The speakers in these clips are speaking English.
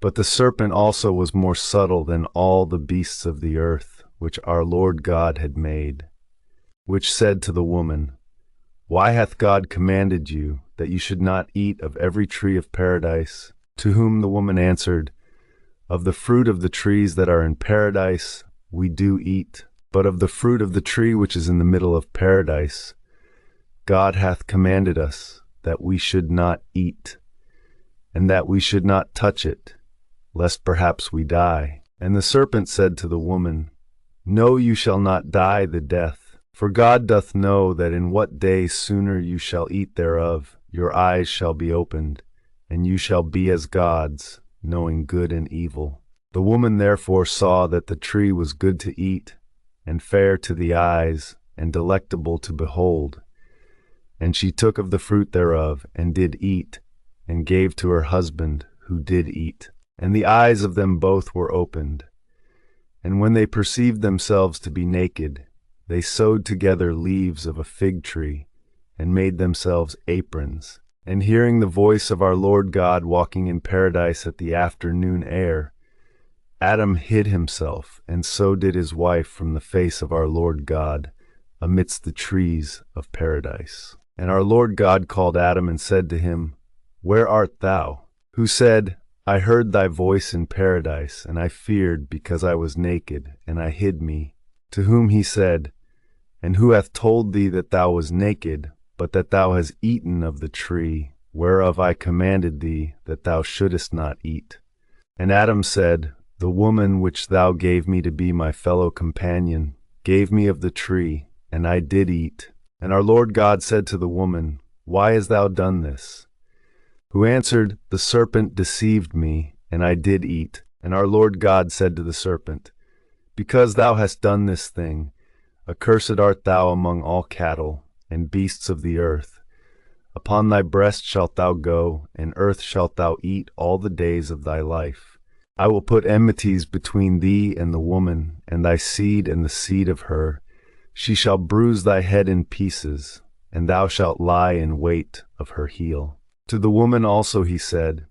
But the serpent also was more subtle than all the beasts of the earth, which our Lord God had made, which said to the woman, Why hath God commanded you that you should not eat of every tree of paradise? To whom the woman answered, Of the fruit of the trees that are in paradise we do eat, but of the fruit of the tree which is in the middle of paradise God hath commanded us that we should not eat, and that we should not touch it, lest perhaps we die. And the serpent said to the woman, No, you shall not die the death. For God doth know that in what day sooner you shall eat thereof, your eyes shall be opened, and you shall be as gods, knowing good and evil. The woman therefore saw that the tree was good to eat, and fair to the eyes, and delectable to behold. And she took of the fruit thereof, and did eat, and gave to her husband, who did eat. And the eyes of them both were opened. And when they perceived themselves to be naked, they sewed together leaves of a fig tree, and made themselves aprons. And hearing the voice of our Lord God walking in paradise at the afternoon air, Adam hid himself, and so did his wife from the face of our Lord God, amidst the trees of paradise. And our Lord God called Adam and said to him, Where art thou? Who said, I heard thy voice in paradise, and I feared because I was naked, and I hid me. To whom he said, And who hath told thee that thou was naked, but that thou hast eaten of the tree, whereof I commanded thee that thou shouldest not eat? And Adam said, The woman which thou gave me to be my fellow companion gave me of the tree, and I did eat. And our Lord God said to the woman, Why hast thou done this? Who answered, The serpent deceived me, and I did eat. And our Lord God said to the serpent, Because thou hast done this thing, accursed art thou among all cattle and beasts of the earth. Upon thy breast shalt thou go, and earth shalt thou eat all the days of thy life. I will put enmities between thee and the woman, and thy seed and the seed of her. She shall bruise thy head in pieces, and thou shalt lie in wait of her heel. To the woman also he said,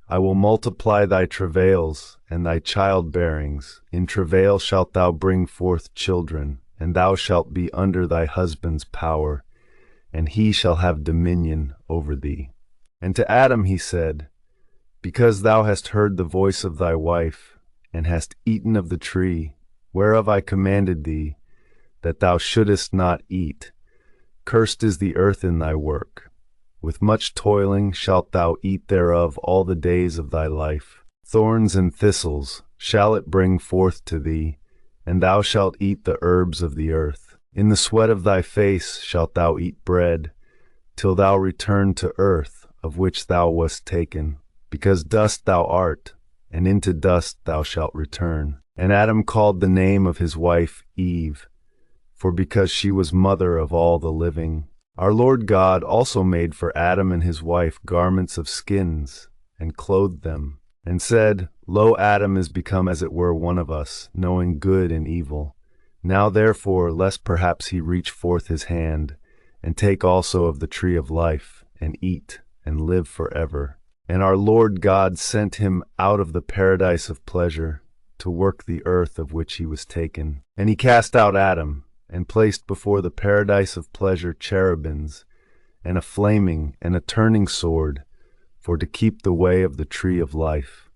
I will multiply thy travails and thy childbearings. In travail shalt thou bring forth children, and thou shalt be under thy husband's power, and he shall have dominion over thee. And to Adam he said, Because thou hast heard the voice of thy wife, and hast eaten of the tree, whereof I commanded thee, that thou shouldest not eat, cursed is the earth in thy work. With much toiling shalt thou eat thereof all the days of thy life. Thorns and thistles shall it bring forth to thee, and thou shalt eat the herbs of the earth. In the sweat of thy face shalt thou eat bread, till thou return to earth, of which thou wast taken. Because dust thou art, and into dust thou shalt return. And Adam called the name of his wife Eve, for because she was mother of all the living. Our Lord God also made for Adam and his wife garments of skins, and clothed them, and said, Lo, Adam is become as it were one of us, knowing good and evil. Now therefore, lest perhaps he reach forth his hand, and take also of the tree of life, and eat, and live forever. And our Lord God sent him out of the paradise of pleasure, to work the earth of which he was taken. And he cast out Adam, and placed before the paradise of pleasure cherubims, and a flaming and a turning sword, for to keep the way of the tree of life.